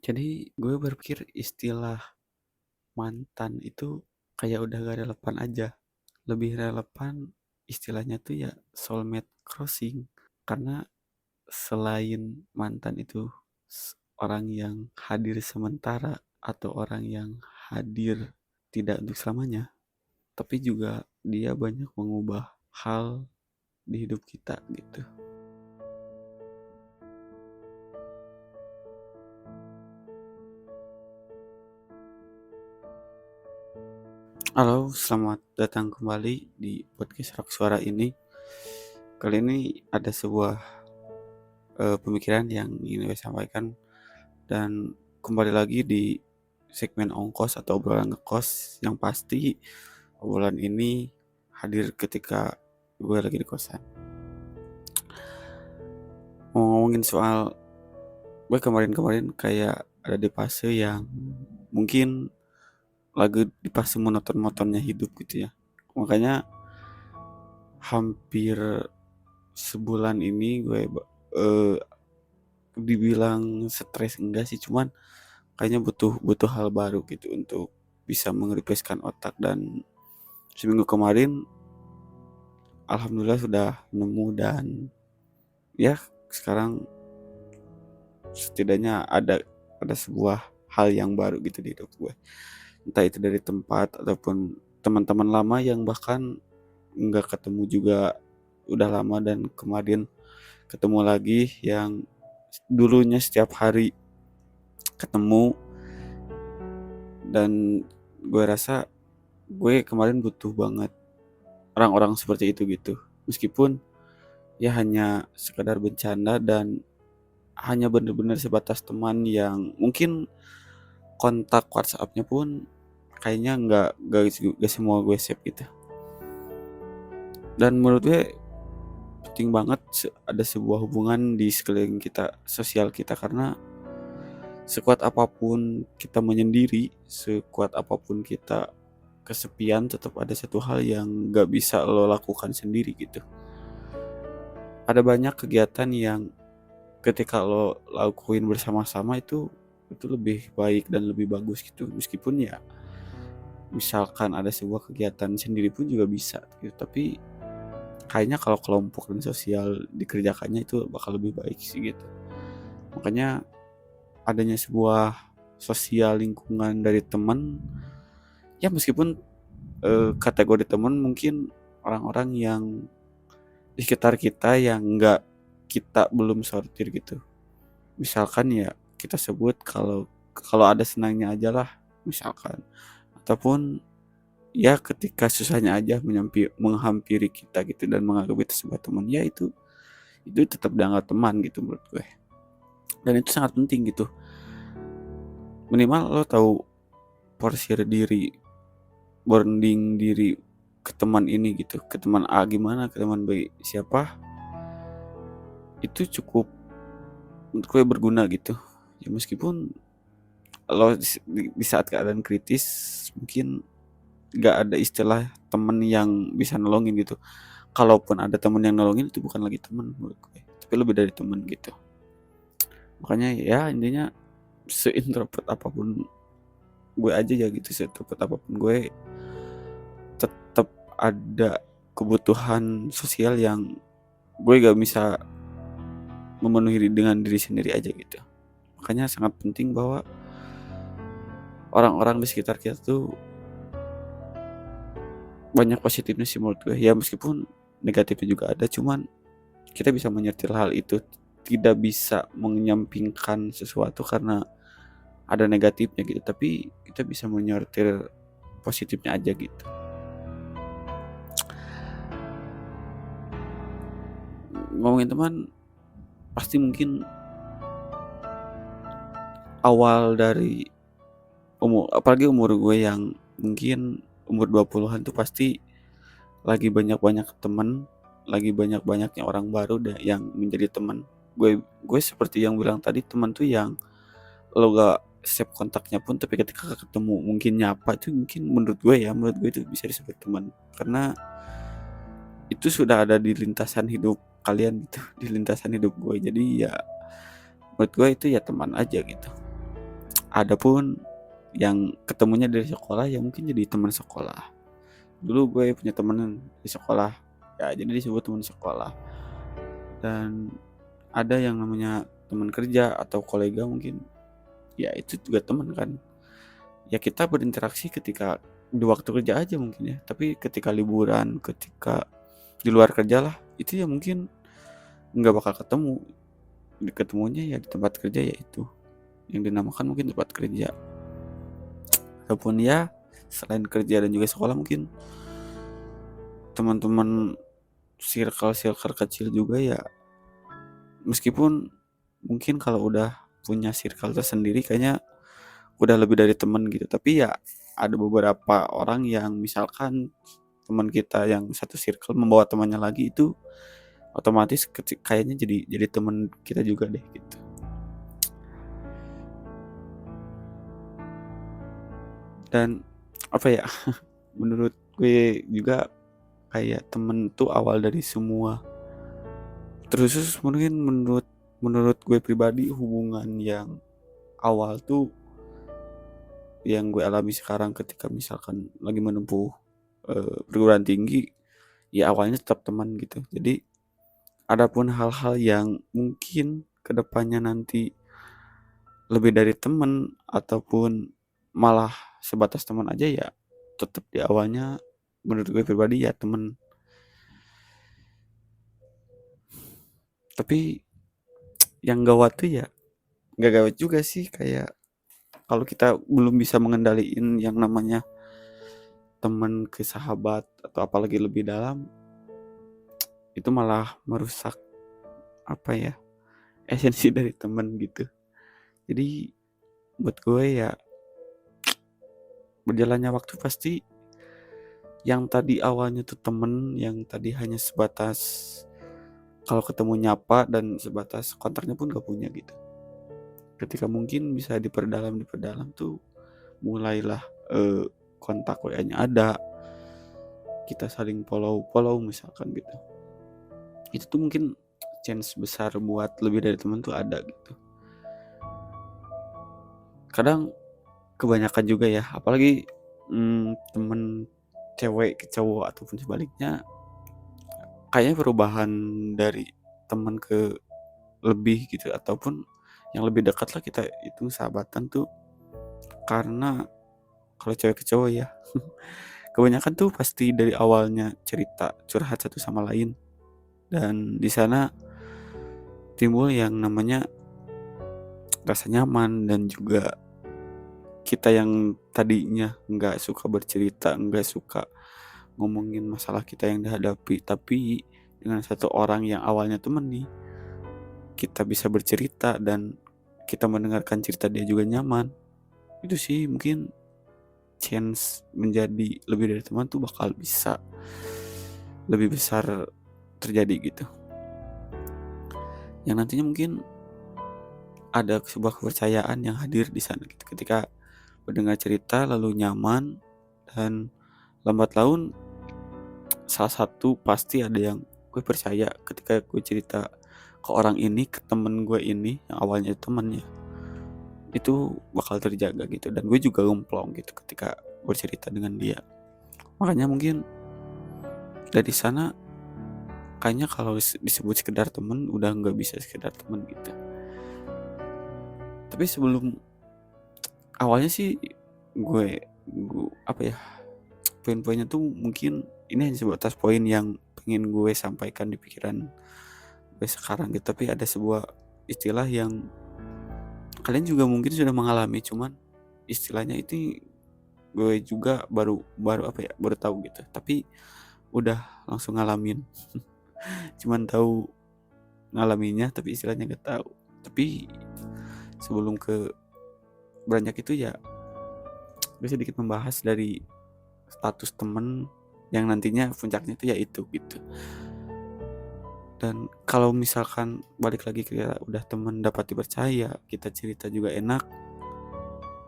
Jadi gue berpikir istilah mantan itu kayak udah gak relevan aja. Lebih relevan istilahnya tuh ya soulmate crossing. Karena selain mantan itu orang yang hadir sementara atau orang yang hadir tidak untuk selamanya, tapi juga dia banyak mengubah hal di hidup kita gitu. Halo, selamat datang kembali di podcast Rak Suara ini. Kali ini ada sebuah pemikiran yang ingin saya sampaikan dan kembali lagi di segmen ongkos atau obrolan ngekos yang pasti obrolan ini hadir ketika gue lagi di kosan. Mau ngomongin soal gue kemarin-kemarin kayak ada di fase yang mungkin lagi di fase monoton-monotonnya hidup gitu ya. Makanya hampir sebulan ini gue eh, dibilang stres enggak sih, cuman kayaknya butuh butuh hal baru gitu untuk bisa mengerefreshkan otak. Dan seminggu kemarin alhamdulillah sudah nemu, dan ya sekarang setidaknya ada sebuah hal yang baru gitu di hidup gue, entah itu dari tempat ataupun teman-teman lama yang bahkan nggak ketemu juga udah lama, dan kemarin ketemu lagi yang dulunya setiap hari ketemu. Dan gue rasa gue kemarin butuh banget orang-orang seperti itu gitu, meskipun ya hanya sekedar bercanda dan hanya bener-bener sebatas teman yang mungkin kontak WhatsApp-nya pun kayaknya nggak semua gue save gitu. Dan menurut gue penting banget ada sebuah hubungan di sekeliling kita, sosial kita, karena sekuat apapun kita menyendiri, sekuat apapun kita kesepian, tetap ada satu hal yang gak bisa lo lakukan sendiri gitu. Ada banyak kegiatan yang ketika lo lakuin bersama-sama itu lebih baik dan lebih bagus gitu. Meskipun ya misalkan ada sebuah kegiatan sendiri pun juga bisa gitu, tapi kayaknya kalau kelompok dan sosial dikerjakannya itu bakal lebih baik sih gitu. Makanya adanya sebuah sosial lingkungan dari teman, ya meskipun kategori teman mungkin orang-orang yang di sekitar kita yang nggak kita belum sortir gitu. Misalkan ya kita sebut kalau kalau ada senangnya aja lah misalkan, ataupun ya ketika susahnya aja menghampiri kita gitu dan menganggap itu sebuah teman, ya itu tetap dianggap teman gitu menurut gue. Dan itu sangat penting gitu, minimal lo tahu porsir diri, bonding diri ke teman ini gitu, ke teman A gimana, ke teman B siapa, itu cukup menurut gue berguna gitu. Ya meskipun lo di saat keadaan kritis mungkin gak ada istilah temen yang bisa nolongin gitu. Kalaupun ada temen yang nolongin itu bukan lagi temen menurut gue, tapi lebih dari temen gitu. Makanya ya intinya seintrovert apapun gue aja ya gitu, seintrovert apapun gue tetap ada kebutuhan sosial yang gue gak bisa memenuhi dengan diri sendiri aja gitu. Makanya sangat penting bahwa orang-orang di sekitar kita tuh banyak positifnya sih menurut gue. Ya meskipun negatifnya juga ada, cuman kita bisa menyetir hal itu, tidak bisa menyampingkan sesuatu karena ada negatifnya gitu, tapi kita bisa menyetir positifnya aja gitu. Ngomongin teman, pasti mungkin awal dari umur, apalagi umur gue yang mungkin umur 20-an tuh pasti lagi banyak-banyak temen, lagi banyak-banyaknya orang baru yang menjadi teman. Gue seperti yang bilang tadi, teman tuh yang lo gak save kontaknya pun, tapi ketika ketemu mungkin nyapa, itu mungkin menurut gue itu bisa disebut teman, karena itu sudah ada di lintasan hidup kalian gitu, di lintasan hidup gue. Jadi ya menurut gue itu ya teman aja gitu. Adapun yang ketemunya dari sekolah ya mungkin jadi teman sekolah. Dulu gue punya temen di sekolah, ya jadi disebut teman sekolah. Dan ada yang namanya teman kerja atau kolega mungkin, ya itu juga teman kan. Ya kita berinteraksi ketika di waktu kerja aja mungkin ya, tapi ketika liburan, ketika di luar kerja lah, itu ya mungkin nggak bakal ketemu. Ketemunya ya di tempat kerja, yaitu yang dinamakan mungkin tempat kerja. Ataupun ya selain kerja dan juga sekolah mungkin teman-teman circle kecil juga ya, meskipun mungkin kalau udah punya circle tersendiri kayaknya udah lebih dari teman gitu, tapi ya ada beberapa orang yang misalkan teman kita yang satu circle membawa temannya lagi, itu otomatis kayaknya jadi teman kita juga deh gitu. Dan apa ya, menurut gue juga kayak temen tuh awal dari semua. Terus mungkin menurut gue pribadi, hubungan yang awal tuh yang gue alami sekarang ketika misalkan lagi menempuh perguruan tinggi, ya awalnya tetap teman gitu. Jadi adapun hal-hal yang mungkin kedepannya nanti lebih dari teman ataupun malah sebatas teman aja, ya tetap di awalnya menurut gue pribadi ya teman. Tapi yang gawat tuh ya nggak gawat juga sih, kayak kalau kita belum bisa mengendaliin yang namanya teman ke sahabat atau apalagi lebih dalam, itu malah merusak apa ya, esensi dari teman gitu. Jadi buat gue ya, berjalannya waktu pasti yang tadi awalnya tuh temen, yang tadi hanya sebatas kalau ketemu nyapa dan sebatas kontaknya pun gak punya gitu, ketika mungkin bisa diperdalam tuh mulailah kontak WA-nya ada, kita saling follow misalkan gitu, itu tuh mungkin chance besar buat lebih dari teman tuh ada gitu. Kadang kebanyakan juga ya, apalagi temen cewek ke cowok ataupun sebaliknya, kayaknya perubahan dari teman ke lebih gitu ataupun yang lebih dekat lah kita itu sahabatan tuh, karena kalau cewek ke cowok ya kebanyakan tuh pasti dari awalnya cerita curhat satu sama lain, dan di sana timbul yang namanya rasa nyaman. Dan juga kita yang tadinya nggak suka bercerita, nggak suka ngomongin masalah kita yang dihadapi, tapi dengan satu orang yang awalnya temen nih, kita bisa bercerita dan kita mendengarkan cerita dia juga nyaman. Itu sih mungkin chance menjadi lebih dari teman tuh bakal bisa lebih besar terjadi gitu, yang nantinya mungkin ada sebuah kepercayaan yang hadir di sana gitu, ketika mendengar cerita lalu nyaman. Dan lambat laun salah satu pasti ada yang gue percaya, ketika gue cerita ke orang ini, ke temen gue ini yang awalnya temennya, itu bakal terjaga gitu. Dan gue juga gemplong gitu ketika bercerita dengan dia. Makanya mungkin dari sana kayaknya kalau disebut sekedar temen udah nggak bisa sekedar temen gitu. Tapi sebelum awalnya sih gue apa ya, poin-poinnya tuh mungkin ini hanya sebatas poin yang pengen gue sampaikan di pikiran gue sekarang gitu. Tapi ada sebuah istilah yang kalian juga mungkin sudah mengalami, cuman istilahnya itu gue juga baru baru apa ya, baru tahu gitu, tapi udah langsung ngalamin. Cuman tahu ngalaminya tapi istilahnya gak tahu. Tapi sebelum ke beranjak itu ya, gue sedikit membahas dari status temen yang nantinya puncaknya itu ya itu gitu. Dan kalau misalkan balik lagi ke udah temen dapat dipercaya, kita cerita juga enak,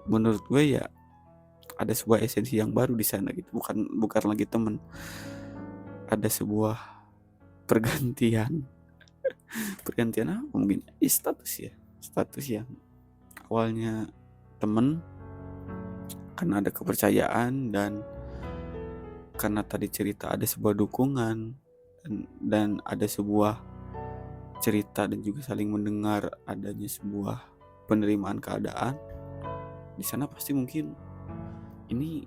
menurut gue ya ada sebuah esensi yang baru di sana gitu, bukan lagi temen, ada sebuah pergantian. Pergantian apa mungkin, status ya, status yang awalnya temen karena ada kepercayaan, dan karena tadi cerita ada sebuah dukungan, dan ada sebuah cerita dan juga saling mendengar adanya sebuah penerimaan keadaan. Di sana pasti mungkin ini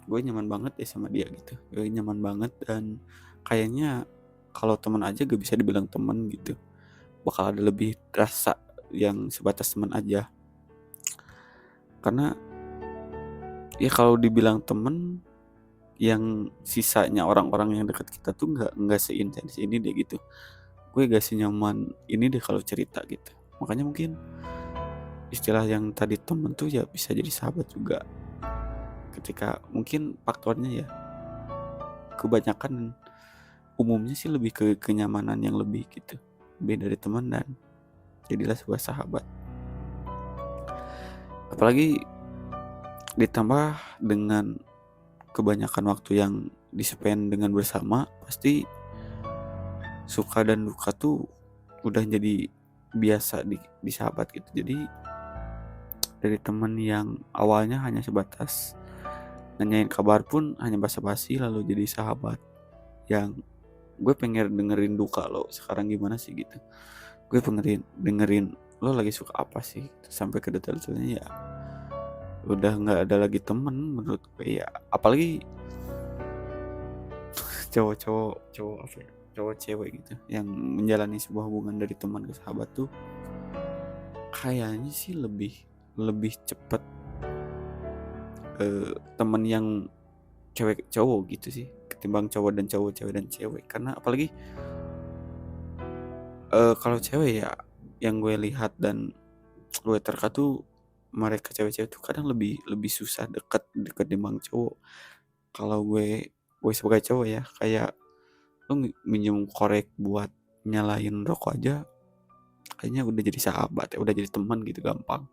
gue nyaman banget ya sama dia gitu, gue nyaman banget, dan kayaknya kalau teman aja gak bisa dibilang teman gitu, bakal ada lebih rasa yang sebatas teman aja. Karena ya kalau dibilang temen, yang sisanya orang-orang yang dekat kita tuh nggak seintens ini deh gitu. Gue gak senyaman ini deh kalau cerita gitu. Makanya mungkin istilah yang tadi temen tuh ya bisa jadi sahabat juga. Ketika mungkin faktornya ya kebanyakan umumnya sih lebih ke kenyamanan yang lebih gitu. Lebih dari teman, dan jadilah sebuah sahabat. Apalagi ditambah dengan kebanyakan waktu yang di-spend dengan bersama, pasti suka dan duka tuh udah jadi biasa di sahabat gitu. Jadi dari teman yang awalnya hanya sebatas nanyain kabar pun hanya basa-basi, lalu jadi sahabat yang gue pengen dengerin duka lo sekarang gimana sih gitu. Gue pengen dengerin lo lagi suka apa sih gitu. Sampai ke detail-detailnya ya udah nggak ada lagi temen menurut gue ya. Apalagi cowok apa ya, cowok cewek gitu yang menjalani sebuah hubungan dari teman ke sahabat tuh kayaknya sih lebih cepet temen yang cewek cowok gitu sih ketimbang cowok dan cowok, cewek dan cewek. Karena apalagi kalau cewek ya yang gue lihat dan gue terka tuh mereka cewek-cewek tuh kadang lebih susah deket timbang cowok. Kalau gue sebagai cowok ya, kayak lu minjem korek buat nyalain rokok aja kayaknya udah jadi sahabat ya, udah jadi teman gitu gampang.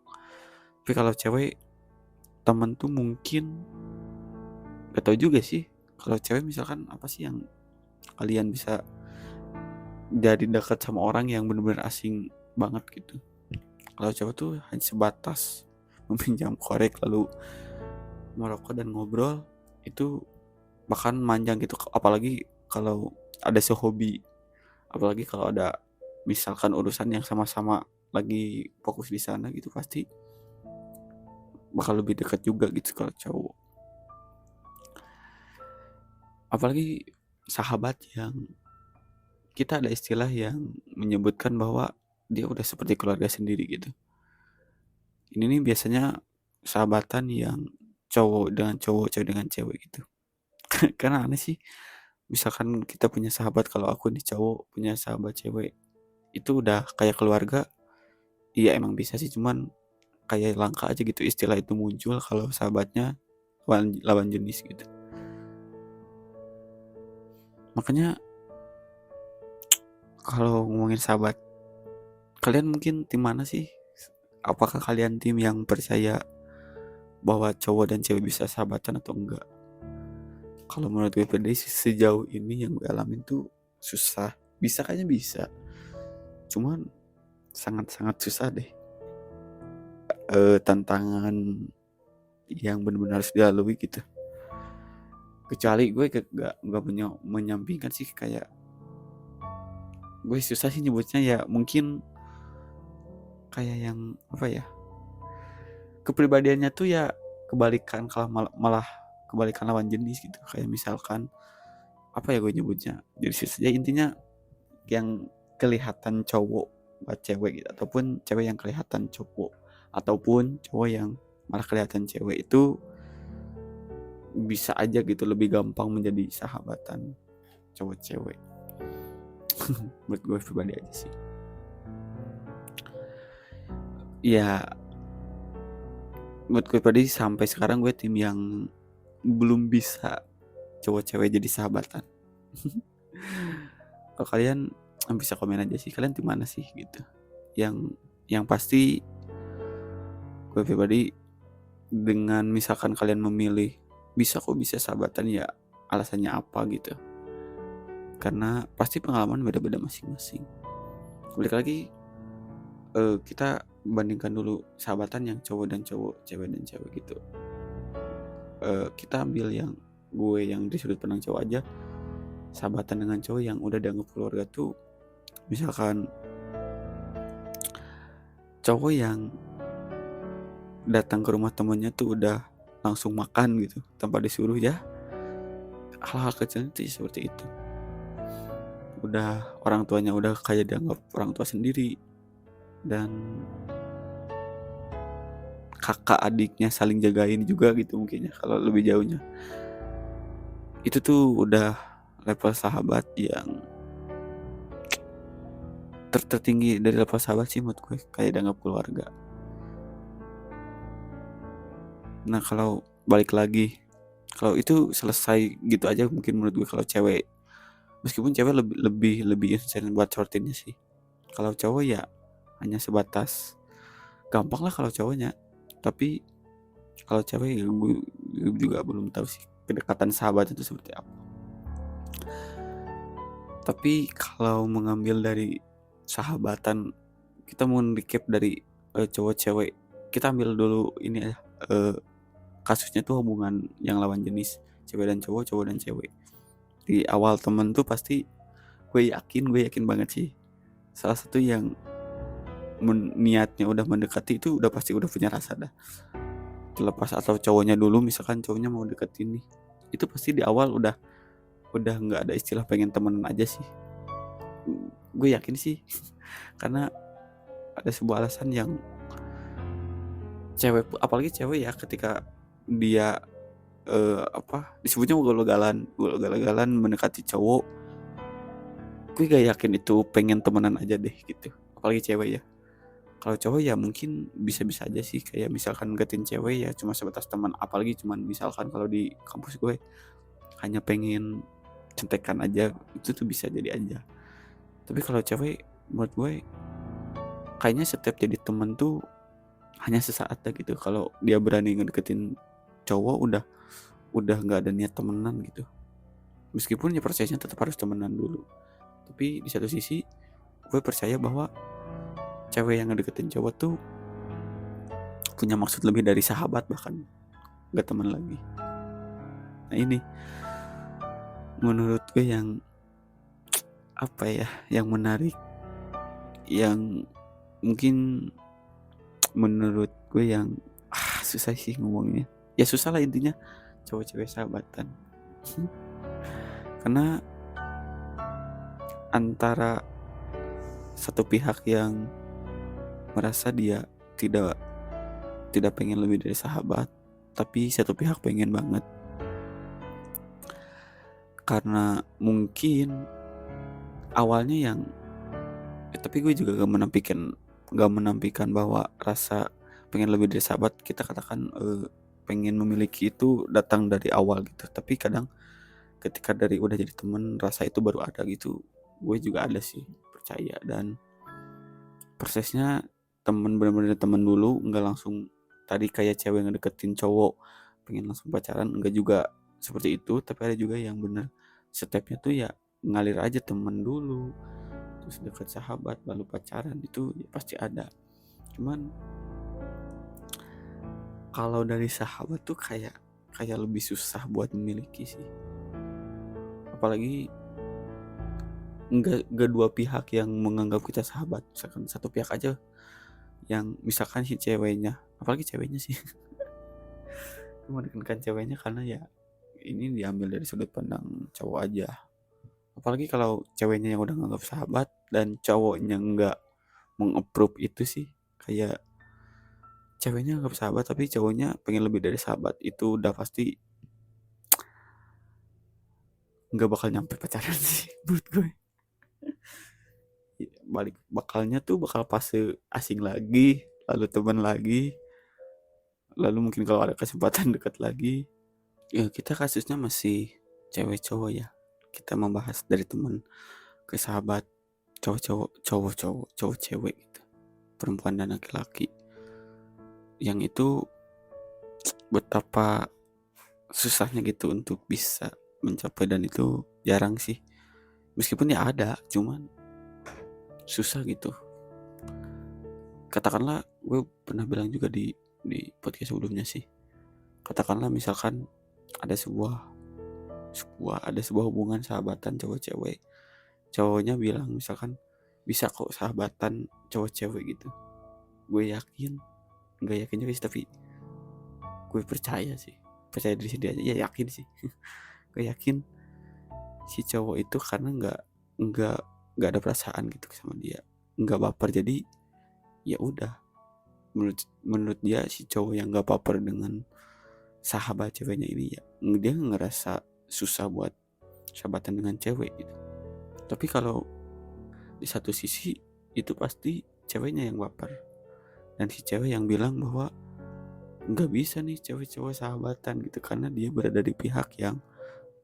Tapi kalau cewek, teman tuh mungkin gak tau juga sih. Kalau cewek misalkan apa sih yang kalian bisa jadi dekat sama orang yang benar-benar asing banget gitu. Kalau cowok tuh hanya sebatas meminjam korek lalu merokok dan ngobrol, itu bahkan manjang gitu. Apalagi kalau ada sehobi, apalagi kalau ada misalkan urusan yang sama-sama lagi fokus di sana gitu, pasti bakal lebih dekat juga gitu kalau cowok. Apalagi sahabat yang kita ada istilah yang menyebutkan bahwa dia udah seperti keluarga sendiri gitu. Ini nih biasanya sahabatan yang cowok dengan cowok, cewek dengan cewek gitu. Karena aneh sih, misalkan kita punya sahabat, kalau aku nih cowok punya sahabat cewek, itu udah kayak keluarga. Iya emang bisa sih, cuman kayak langka aja gitu istilah itu muncul kalau sahabatnya lawan jenis gitu. Makanya kalau ngomongin sahabat, kalian mungkin tim mana sih? Apakah kalian tim yang percaya bahwa cowok dan cewek bisa sahabatan atau enggak? Kalau menurut gue pribadi sejauh ini yang gue alamin tuh susah. Bisa kayaknya bisa, cuman sangat-sangat susah deh. Tantangan yang benar-benar harus dilalui gitu. Kecuali gue gak menyampingkan sih, kayak gue susah sih nyebutnya ya, mungkin kayak yang apa ya, kepribadiannya tuh ya kebalikan, kalau malah kebalikan lawan jenis gitu. Kayak misalkan apa ya gue nyebutnya, jadi susah ya intinya, yang kelihatan cowok buat cewek gitu, ataupun cewek yang kelihatan cowok, ataupun cowok yang malah kelihatan cewek, itu bisa aja gitu lebih gampang menjadi sahabatan cowok cewek. Menurut gue pribadi aja sih ya. Menurut gue pribadi sampai sekarang gue tim yang belum bisa cowok cewek jadi sahabatan. Kalau kalian bisa komen aja sih, kalian tim mana sih gitu. Yang pasti gue pribadi, dengan misalkan kalian memilih bisa sahabatan, ya alasannya apa gitu. Karena pasti pengalaman beda-beda masing-masing. Balik lagi, kita bandingkan dulu sahabatan yang cowok dan cowok, cewek dan cewek gitu. Kita ambil yang gue yang di sudut pandang cowok aja. Sahabatan dengan cowok yang udah dianggap keluarga tuh, misalkan cowok yang datang ke rumah temennya tuh udah langsung makan gitu tanpa disuruh, ya hal-hal kecil itu seperti itu. Udah orang tuanya udah kayak dianggap orang tua sendiri, dan kakak adiknya saling jagain juga gitu mungkin ya kalau lebih jauhnya. Itu tuh udah level sahabat yang tertinggi dari level sahabat sih menurut gue, kayak dianggap keluarga. Nah kalau balik lagi, kalau itu selesai gitu aja mungkin menurut gue kalau cewek. Meskipun cewek lebih instan buat shortinnya sih. Kalau cowok ya hanya sebatas gampang lah kalau cowoknya. Tapi kalau cewek ya gue juga belum tahu sih kedekatan sahabat itu seperti apa. Tapi kalau mengambil dari sahabatan, kita mau recap dari cowok cewek. Kita ambil dulu ini ya, kasusnya tuh hubungan yang lawan jenis, cewek dan cowok, cowok dan cewek. Di awal temen tuh pasti gue yakin banget sih, salah satu yang niatnya udah mendekati itu udah pasti udah punya rasa dah. Terlepas atau cowoknya dulu, misalkan cowoknya mau deketin nih, itu pasti di awal udah nggak ada istilah pengen temenan aja sih. Gue yakin sih karena ada sebuah alasan yang cewek, apalagi cewek ya, ketika dia disebutnya ugal-ugalan mendekati cowok, gue gak yakin itu pengen temenan aja deh gitu, apalagi cewek ya. Kalau cowok ya mungkin bisa-bisa aja sih, kayak misalkan deketin cewek ya cuma sebatas teman, apalagi cuman misalkan kalau di kampus gue hanya pengen contekan aja, itu tuh bisa jadi aja. Tapi kalau cewek menurut gue kayaknya setiap jadi temen tuh hanya sesaat lah gitu. Kalau dia berani ngedeketin cowok udah nggak ada niat temenan gitu. Meskipun ya prosesnya tetap harus temenan dulu. Tapi di satu sisi gue percaya bahwa cewek yang ngedeketin cowok tuh punya maksud lebih dari sahabat, bahkan gak teman lagi. Nah ini menurut gue yang apa ya, yang menarik, yang mungkin menurut gue yang susah sih ngomongnya. Ya susah lah intinya cowok cewek sahabatan. Karena antara satu pihak yang merasa dia tidak pengen lebih dari sahabat, tapi satu pihak pengen banget. Karena mungkin awalnya yang tapi gue juga gak menampilkan bahwa rasa pengen lebih dari sahabat, kita katakan pengen memiliki itu datang dari awal gitu. Tapi kadang ketika dari udah jadi temen, rasa itu baru ada gitu. Gue juga ada sih, percaya. Dan prosesnya temen, bener-bener temen dulu, nggak langsung tadi kayak cewek ngedeketin cowok pengen langsung pacaran, enggak juga seperti itu. Tapi ada juga yang bener stepnya tuh ya ngalir aja, temen dulu terus deket sahabat lalu pacaran, itu ya pasti ada. Cuman kalau dari sahabat tuh kayak lebih susah buat memiliki sih, apalagi enggak dua pihak yang menganggap kita sahabat. Misalkan satu pihak aja yang misalkan si ceweknya, apalagi ceweknya sih menekankan ceweknya karena ya ini diambil dari sudut pandang cowok aja. Apalagi kalau ceweknya yang udah nganggap sahabat dan cowoknya nggak meng-approve, itu sih kayak ceweknya nganggap sahabat tapi cowoknya pengen lebih dari sahabat, itu udah pasti nggak bakal nyampe pacaran sih menurut gue. Balik bakalnya tuh bakal fase asing lagi, lalu teman lagi, lalu mungkin kalau ada kesempatan dekat lagi. Ya kita kasusnya masih cewek cowok ya, kita membahas dari teman ke sahabat, cowok cewek gitu, perempuan dan laki-laki, yang itu betapa susahnya gitu untuk bisa mencapai, dan itu jarang sih. Meskipun ya ada, cuman susah gitu. katakanlah gue pernah bilang juga di podcast sebelumnya sih, katakanlah misalkan ada sebuah hubungan sahabatan cowok cewek, cowoknya bilang misalkan bisa kok sahabatan cowok cewek gitu. Gue yakin, nggak yakin juga sih, tapi gue percaya diri sendiri aja ya, yakin sih. Gue yakin si cowok itu karena nggak nggak ada perasaan gitu sama dia, nggak baper, jadi ya udah, menurut menurut dia si cowok yang nggak baper dengan sahabat ceweknya ini, ya dia ngerasa susah buat sahabatan dengan cewek gitu. Tapi kalau di satu sisi itu pasti ceweknya yang baper, dan si cewek yang bilang bahwa nggak bisa nih cewek cowok sahabatan gitu, karena dia berada di pihak yang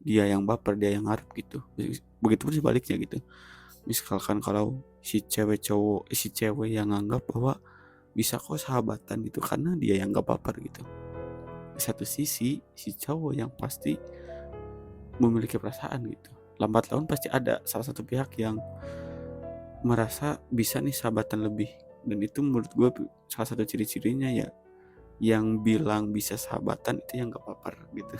dia yang baper, dia yang ngarep gitu. Begitu pun sebaliknya gitu. Misalkan kalau si cewek yang nganggap bahwa bisa kok sahabatan gitu karena dia yang gak baper gitu. Di satu sisi si cowok yang pasti memiliki perasaan gitu, lambat laun pasti ada salah satu pihak yang merasa bisa nih sahabatan lebih. Dan itu menurut gue salah satu ciri-cirinya ya, yang bilang bisa sahabatan itu yang gak baper gitu.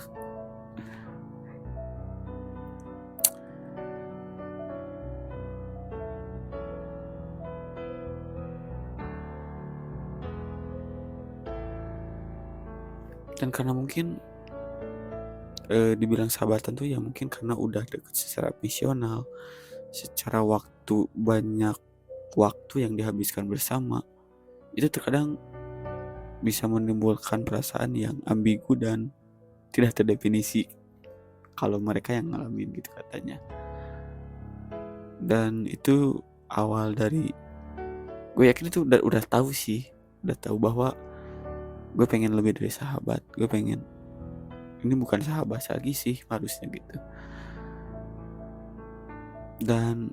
Dan karena mungkin dibilang sahabatan tuh ya mungkin karena udah deket secara visional, secara waktu, banyak waktu yang dihabiskan bersama, itu terkadang bisa menimbulkan perasaan yang ambigu dan tidak terdefinisi kalau mereka yang ngalamin gitu katanya. Dan itu awal dari, gue yakin itu udah tahu sih, udah tahu bahwa gue pengen lebih dari sahabat, gue pengen ini bukan sahabat lagi sih harusnya gitu. Dan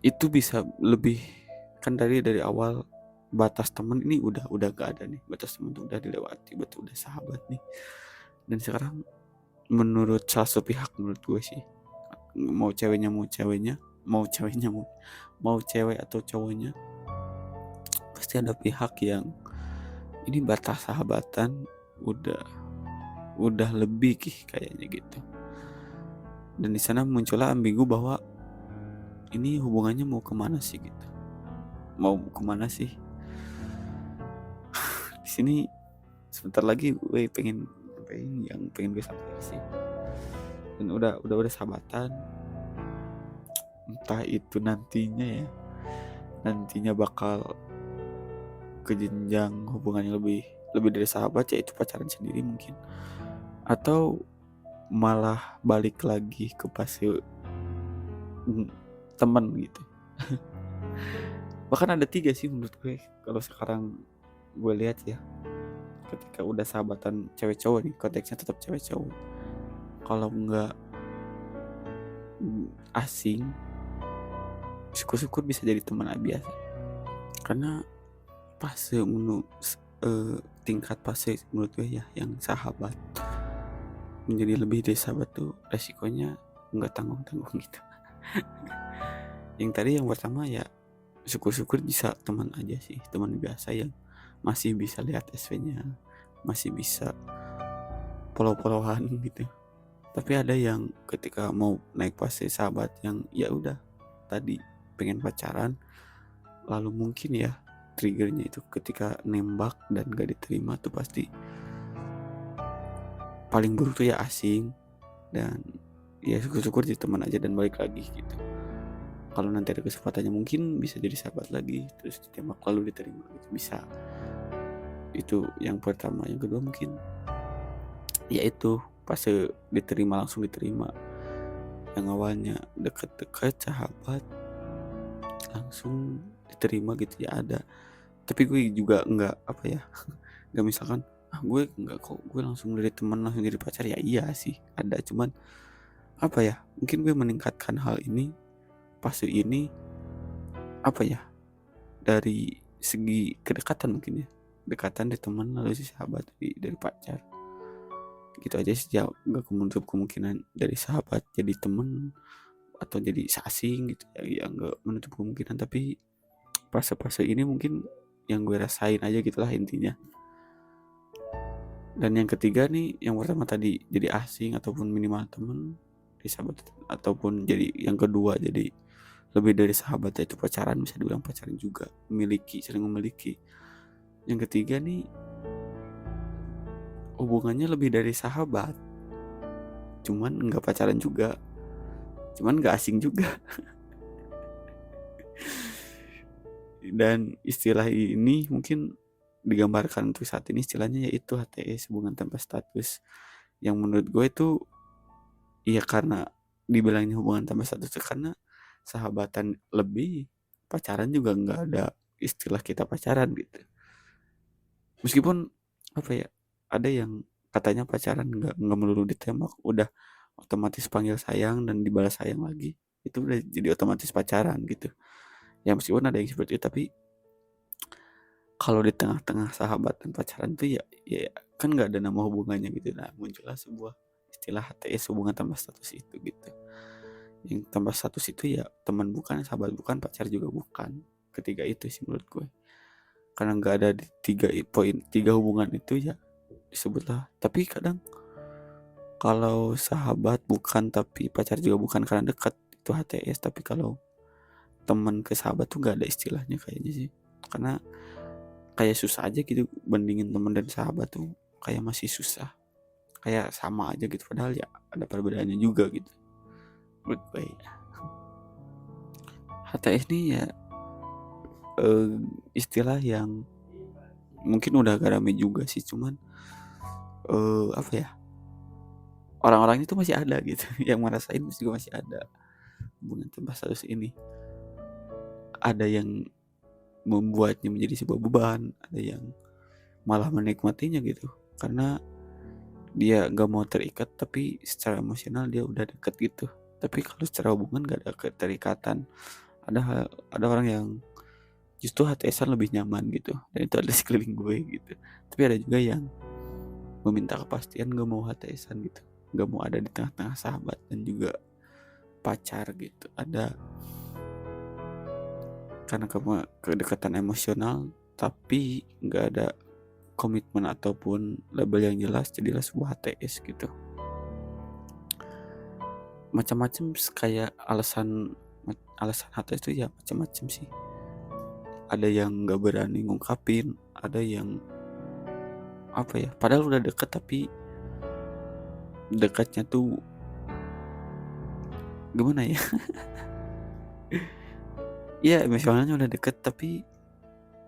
itu bisa lebih, kan dari awal batas temen ini udah gak ada nih, batas temen tuh udah dilewati, betul udah sahabat nih. Dan sekarang menurut salah satu pihak, menurut gue sih, mau ceweknya mau cewek atau cowoknya, pasti ada pihak yang ini batas sahabatan udah lebih kayaknya gitu. Dan di sana muncullah ambigu bahwa ini hubungannya mau kemana sih gitu, mau kemana sih. Di sini sebentar lagi gue pengen gue sampaikan sih, dan udah sahabatan, entah itu nantinya bakal ke jenjang hubungannya lebih dari sahabat, yaitu pacaran sendiri mungkin, atau malah balik lagi ke fase teman gitu. Bahkan ada 3 sih menurut gue kalau sekarang gue lihat ya, ketika udah sahabatan cewek cowok nih, konteksnya tetap cewek cowok, kalau nggak asing, syukur-syukur bisa jadi teman biasa. Karena fase tingkat fase menurut gue ya, yang sahabat menjadi lebih dari sahabat tuh resikonya nggak tanggung-tanggung gitu. Yang pertama ya syukur-syukur bisa teman aja sih, teman biasa yang masih bisa lihat SV-nya, masih bisa follow-followan gitu. Tapi ada yang ketika mau naik fase sahabat yang ya udah tadi pengen pacaran, lalu mungkin ya triggernya itu ketika nembak dan gak diterima tuh pasti paling buruk tuh ya asing, dan ya syukur-syukur jadi teman aja dan balik lagi gitu. Kalau nanti ada kesempatannya mungkin bisa jadi sahabat lagi, terus ditembak lalu diterima gitu, bisa. Itu yang pertama. Yang kedua mungkin yaitu pas langsung diterima, yang awalnya deket-deket sahabat langsung diterima gitu ya ada. Tapi gue juga nggak nggak misalkan gue nggak kok, gue langsung dari teman langsung jadi pacar, ya iya sih ada, cuman mungkin gue meningkatkan hal ini fase ini dari segi kedekatan, mungkin ya dekatan dari teman lalu si sahabat dari pacar gitu aja sih. Gak menutup kemungkinan dari sahabat jadi teman atau jadi asing gitu ya, gak menutup kemungkinan. Tapi fase-fase ini mungkin yang gue rasain aja gitulah intinya. Dan yang ketiga nih, yang pertama tadi jadi asing ataupun minimal temen di sahabat, ataupun jadi yang kedua jadi lebih dari sahabat, yaitu pacaran, bisa dibilang pacaran juga, saling memiliki. Yang ketiga nih, hubungannya lebih dari sahabat, cuman nggak pacaran juga, cuman nggak asing juga. Dan istilah ini mungkin digambarkan untuk saat ini, istilahnya yaitu HTS, hubungan tanpa status, yang menurut gue itu ya karena dibilangnya hubungan tanpa status itu karena sahabatan lebih, pacaran juga nggak ada istilah kita pacaran gitu. Meskipun apa ya, ada yang katanya pacaran nggak melulu ditembak, udah otomatis panggil sayang dan dibalas sayang lagi, itu udah jadi otomatis pacaran gitu. Ya meskipun ada yang seperti itu, tapi kalau di tengah-tengah sahabat dan pacaran tuh ya kan nggak ada nama hubungannya gitu. Nah, muncullah sebuah istilah HTS, hubungan tanpa status itu gitu. Yang tanpa status itu ya teman bukan, sahabat bukan, pacar juga bukan. Ketiga itu sih menurut gue. Karena nggak ada di tiga hubungan itu ya disebutlah. Tapi kadang kalau sahabat bukan tapi pacar juga bukan karena dekat, itu HTS. Tapi kalau teman ke sahabat tuh nggak ada istilahnya kayaknya sih. Karena kayak susah aja gitu bandingin teman dan sahabat tuh, kayak masih susah, kayak sama aja gitu, padahal ya ada perbedaannya juga gitu menurut gue ya. HTS ini ya istilah yang mungkin udah agak rame juga sih, cuman apa ya, orang-orang itu masih ada gitu yang ngerasain juga masih ada hubungan tanpa status ini. Ada yang membuatnya menjadi sebuah beban, ada yang malah menikmatinya gitu karena dia gak mau terikat, tapi secara emosional dia udah deket gitu. Tapi kalau secara hubungan gak ada keterikatan. Ada orang yang justru HTSan lebih nyaman gitu, dan itu ada di sekeliling gue gitu. Tapi ada juga yang meminta kepastian, gak mau HTSan gitu, gak mau ada di tengah-tengah sahabat dan juga pacar gitu. Ada karena kedekatan emosional tapi gak ada komitmen ataupun label yang jelas, jadilah sebuah HTS gitu. Macam-macam kayak alasan HTS itu ya macam-macam sih. Ada yang nggak berani ngungkapin, ada yang apa ya, padahal udah deket tapi dekatnya tuh gimana ya? Ya emosionalnya udah deket tapi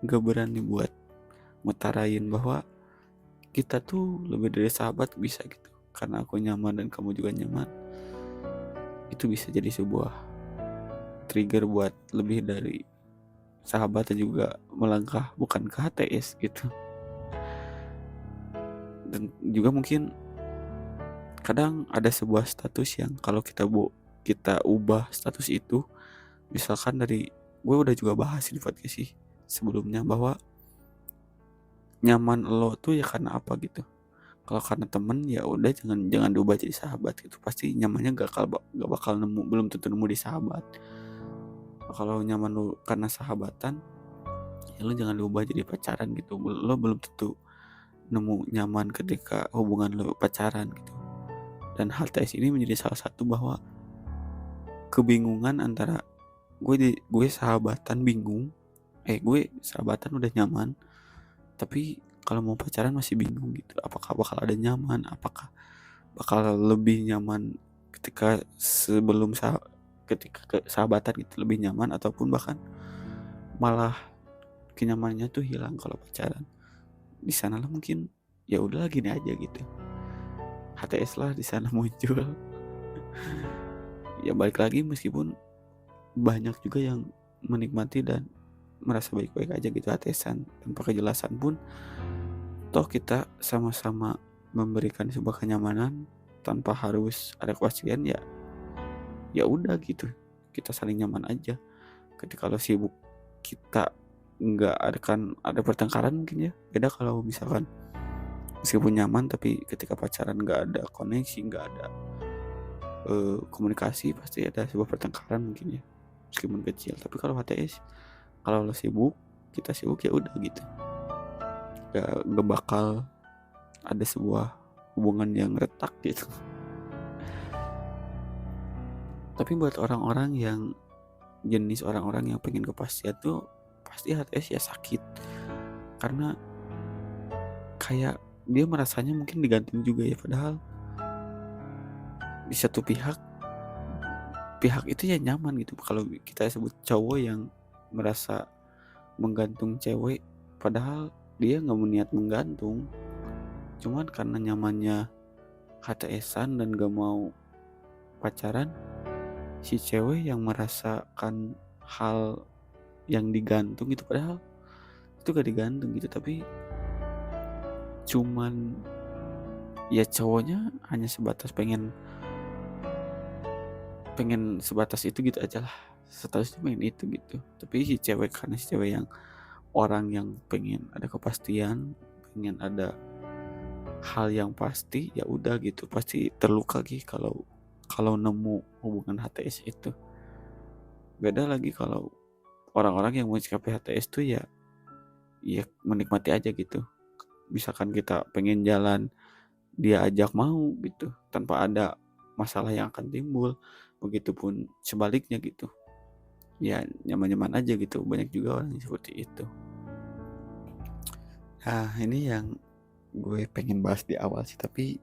nggak berani buat ngutarain bahwa kita tuh lebih dari sahabat, bisa gitu. Karena aku nyaman dan kamu juga nyaman, itu bisa jadi sebuah trigger buat lebih dari sahabat dan juga melangkah bukan ke HTS gitu. Dan juga mungkin kadang ada sebuah status yang kalau kita ubah status itu, misalkan dari gue udah juga bahas di podcast sih sebelumnya bahwa nyaman lo tuh ya karena apa gitu. Kalau karena temen ya udah jangan diubah jadi sahabat gitu, pasti nyamannya gak bakal nemu, belum tentu nemu di sahabat. Kalau nyaman lo karena sahabatan ya lo jangan diubah jadi pacaran gitu, lo belum tentu nemu nyaman ketika hubungan lo pacaran gitu. Dan HTS ini menjadi salah satu bahwa kebingungan antara gue sahabatan bingung, gue sahabatan udah nyaman tapi kalau mau pacaran masih bingung gitu, apakah bakal ada nyaman, apakah bakal lebih nyaman ketika sahabatan gitu lebih nyaman, ataupun bahkan malah kenyamanannya tuh hilang kalau pacaran. Di sana lah mungkin ya udahlah gini aja gitu, HTS lah di sana muncul. Ya balik lagi, meskipun banyak juga yang menikmati dan merasa baik-baik aja gitu HTSan tanpa kejelasan pun, toh kita sama-sama memberikan sebuah kenyamanan tanpa harus ada kepastian, ya udah gitu, kita saling nyaman aja. Ketika lo sibuk kita nggak ada pertengkaran mungkin ya. Beda kalau misalkan meskipun nyaman tapi ketika pacaran nggak ada koneksi, nggak ada komunikasi, pasti ada sebuah pertengkaran mungkin ya, meskipun kecil. Tapi kalau HTS, kalau lo sibuk kita sibuk ya udah gitu, gak bakal ada sebuah hubungan yang retak gitu. Tapi buat orang-orang yang jenis orang-orang yang pengen kepastian tuh pasti HTS ya sakit, karena kayak dia merasanya mungkin digantung juga ya, padahal di satu pihak itu ya nyaman gitu kalau kita sebut cowok yang merasa menggantung cewek, padahal dia nggak berniat menggantung, cuman karena nyamannya HTS-an dan gak mau pacaran, si cewek yang merasakan hal yang digantung gitu, padahal itu gak digantung gitu, tapi cuman ya cowoknya hanya sebatas pengen sebatas itu gitu aja lah, statusnya pengen itu gitu. Tapi si cewek, karena si cewek yang orang yang pengen ada kepastian, pengen ada hal yang pasti, ya udah gitu pasti terluka gitu kalau nemu hubungan HTS itu. Beda lagi kalau orang-orang yang menyikapi HTS tuh ya menikmati aja gitu. Misalkan kita pengen jalan, dia ajak mau gitu tanpa ada masalah yang akan timbul, begitupun sebaliknya gitu, ya nyaman-nyaman aja gitu. Banyak juga orang yang seperti itu. Nah ini yang gue pengen bahas di awal sih, tapi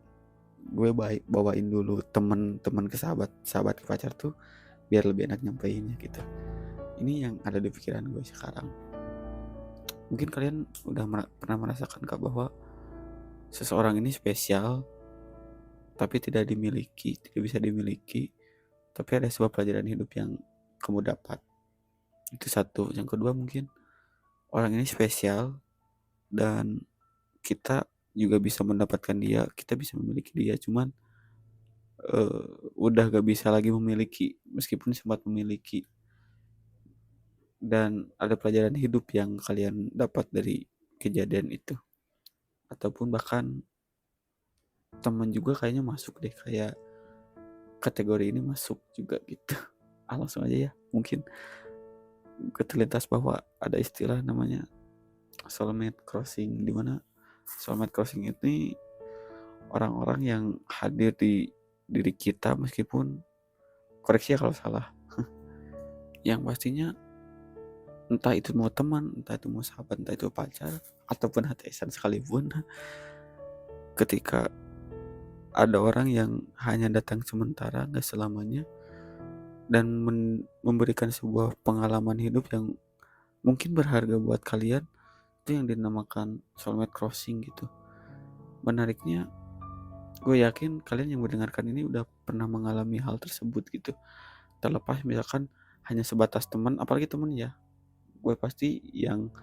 gue bawain dulu teman-teman ke sahabat ke pacar tuh biar lebih enak nyampeinnya gitu. Ini yang ada di pikiran gue sekarang. Mungkin kalian udah pernah merasakan kah bahwa seseorang ini spesial tapi tidak bisa dimiliki, tapi ada sebuah pelajaran hidup yang kamu dapat. Itu satu. Yang kedua, mungkin orang ini spesial dan kita juga bisa mendapatkan dia, kita bisa memiliki dia, cuman udah gak bisa lagi memiliki meskipun sempat memiliki. Dan ada pelajaran hidup yang kalian dapat dari kejadian itu. Ataupun bahkan teman juga kayaknya masuk deh, kayak kategori ini masuk juga gitu. Langsung aja ya, mungkin terlintas bahwa ada istilah namanya soulmate crossing, dimana soulmate crossing ini orang-orang yang hadir di diri kita meskipun, koreksi ya kalau salah, yang pastinya entah itu mau teman, entah itu mau sahabat, entah itu pacar, ataupun HTSan sekalipun, ketika ada orang yang hanya datang sementara, gak selamanya, dan memberikan sebuah pengalaman hidup yang mungkin berharga buat kalian, itu yang dinamakan soulmate crossing gitu. Menariknya, gue yakin kalian yang mendengarkan ini udah pernah mengalami hal tersebut gitu. Terlepas misalkan hanya sebatas teman, apalagi teman ya, gue pasti yang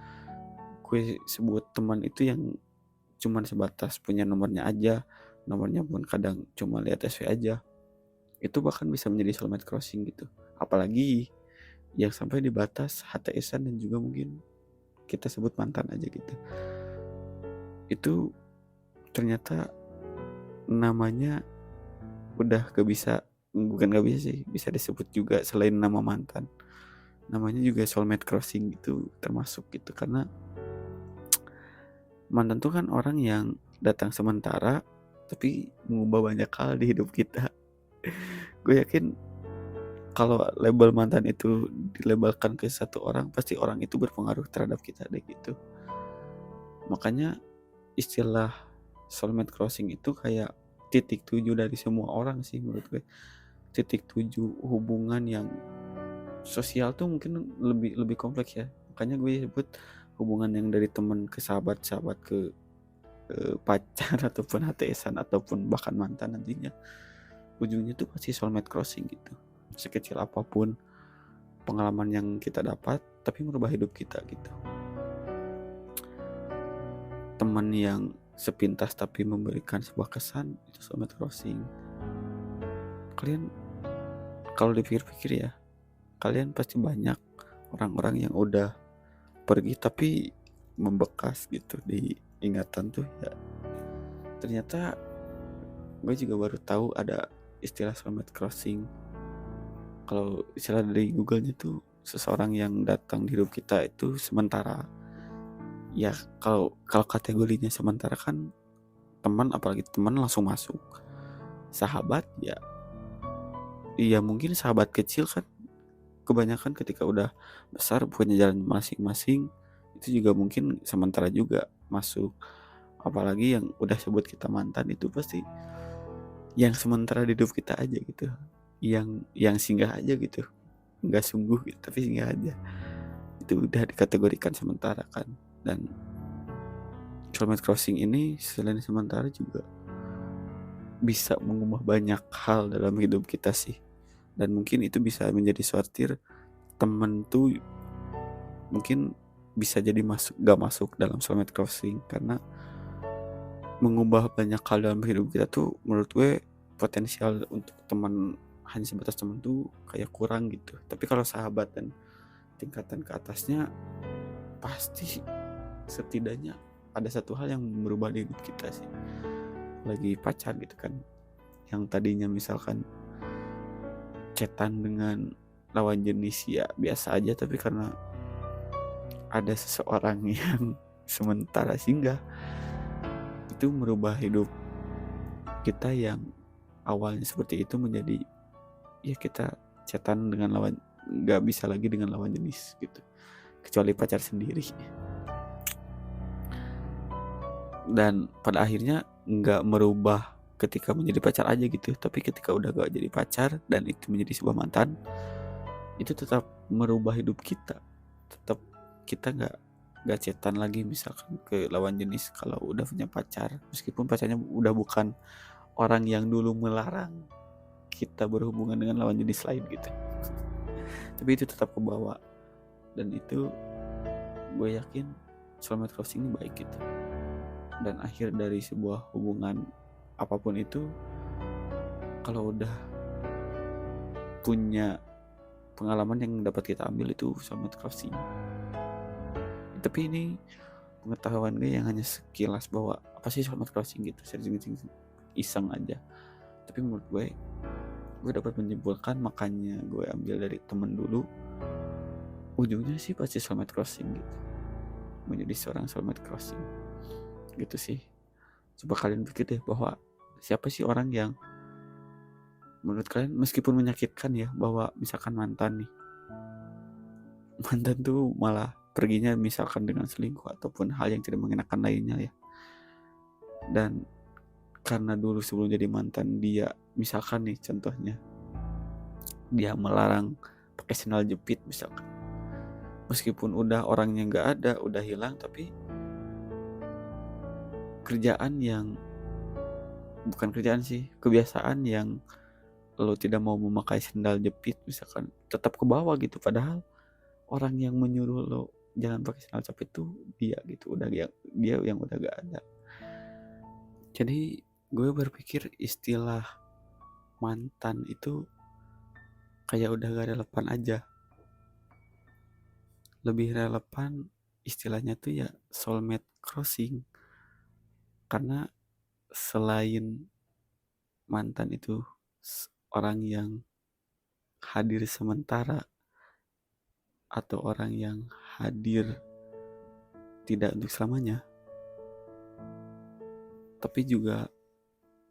gue sebut teman itu yang cuman sebatas punya nomornya aja, nomornya pun kadang cuma lihat SV aja, itu bahkan bisa menjadi soulmate crossing gitu. Apalagi yang sampai di batas HTSan dan juga mungkin kita sebut mantan aja gitu. Itu ternyata namanya udah bukan gak bisa sih, bisa disebut juga selain nama mantan, namanya juga soulmate crossing gitu termasuk gitu. Karena mantan tuh kan orang yang datang sementara tapi mengubah banyak hal di hidup kita. Gue yakin kalau label mantan itu dilabelkan ke satu orang, pasti orang itu berpengaruh terhadap kita deh gitu. Makanya istilah soulmate crossing itu kayak titik tujuh dari semua orang sih menurut gue. Titik tujuh hubungan yang sosial tuh mungkin lebih kompleks ya. Makanya gue sebut hubungan yang dari teman ke sahabat ke pacar ataupun HTSan ataupun bahkan mantan, nantinya ujungnya tuh pasti soulmate crossing gitu. Sekecil apapun pengalaman yang kita dapat, tapi merubah hidup kita gitu. Teman yang sepintas tapi memberikan sebuah kesan, itu soulmate crossing. Kalian kalau dipikir-pikir ya, kalian pasti banyak orang-orang yang udah pergi tapi membekas gitu di ingatan tuh ya. Ternyata gue juga baru tahu ada istilah soulmate crossing. Kalau istilah dari Google-nya tuh seseorang yang datang di hidup kita itu sementara, Ya kalau kalau kategorinya sementara kan teman, apalagi teman langsung masuk. Sahabat ya, iya mungkin sahabat kecil kan kebanyakan ketika udah besar punya jalan masing-masing, itu juga mungkin sementara juga masuk. Apalagi yang udah sebut kita mantan itu pasti yang sementara di hidup kita aja gitu, yang singgah aja gitu, nggak sungguh gitu, tapi singgah aja, itu udah dikategorikan sementara kan. Dan soulmate crossing ini selain sementara juga bisa mengubah banyak hal dalam hidup kita sih. Dan mungkin itu bisa menjadi sortir temen tuh mungkin bisa jadi gak masuk dalam soulmate crossing, karena mengubah banyak hal dalam hidup kita tuh menurut gue potensial untuk teman hanya sebatas teman tuh kayak kurang gitu. Tapi kalau sahabat dan tingkatan ke atasnya pasti setidaknya ada satu hal yang berubah di hidup kita sih. Lagi pacar gitu kan, yang tadinya misalkan chatan dengan lawan jenis ya biasa aja, tapi karena ada seseorang yang sementara singgah, itu merubah hidup kita yang awalnya seperti itu menjadi ya kita chatan dengan lawan, nggak bisa lagi dengan lawan jenis gitu, kecuali pacar sendiri. Dan pada akhirnya nggak merubah ketika menjadi pacar aja gitu, tapi ketika udah gak jadi pacar dan itu menjadi sebuah mantan, itu tetap merubah hidup kita. Tetap kita nggak chatan lagi misalkan ke lawan jenis kalau udah punya pacar, meskipun pacarnya udah bukan orang yang dulu melarang kita berhubungan dengan lawan jenis lain gitu. Tapi itu tetap kebawa, dan itu gue yakin soulmate crossing ini baik gitu. Dan akhir dari sebuah hubungan apapun itu, kalau udah punya pengalaman yang dapat kita ambil, itu soulmate crossing. Tapi ini pengetahuan gue yang hanya sekilas bahwa apa sih soulmate crossing gitu, sering iseng aja. Tapi menurut gue dapat menyimpulkan, makanya gue ambil dari temen dulu, ujungnya sih pasti soulmate crossing gitu, menjadi seorang soulmate crossing gitu sih. Coba kalian pikir deh bahwa siapa sih orang yang menurut kalian meskipun menyakitkan ya, bahwa misalkan mantan tuh malah perginya misalkan dengan selingkuh ataupun hal yang tidak mengenakan lainnya ya. Dan karena dulu sebelum jadi mantan dia, misalkan nih contohnya, dia melarang pakai sandal jepit misalkan, meskipun udah orangnya nggak ada, udah hilang, tapi kebiasaan yang lo tidak mau memakai sandal jepit misalkan tetap ke bawah gitu, padahal orang yang menyuruh lo jangan pakai sandal jepit itu dia gitu, dia yang udah gak ada. Jadi gue berpikir istilah mantan itu kayak udah gak relevan aja. Lebih relevan istilahnya tuh ya soulmate crossing, karena selain mantan itu orang yang hadir sementara atau orang yang hadir tidak untuk selamanya, tapi juga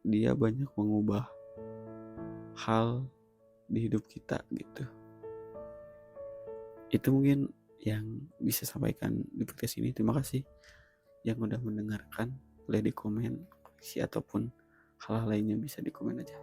dia banyak mengubah hal di hidup kita gitu. Itu mungkin yang bisa sampaikan di podcast ini. Terima kasih yang udah mendengarkan. Boleh di komen, koreksi ataupun hal-hal lainnya bisa di komen aja.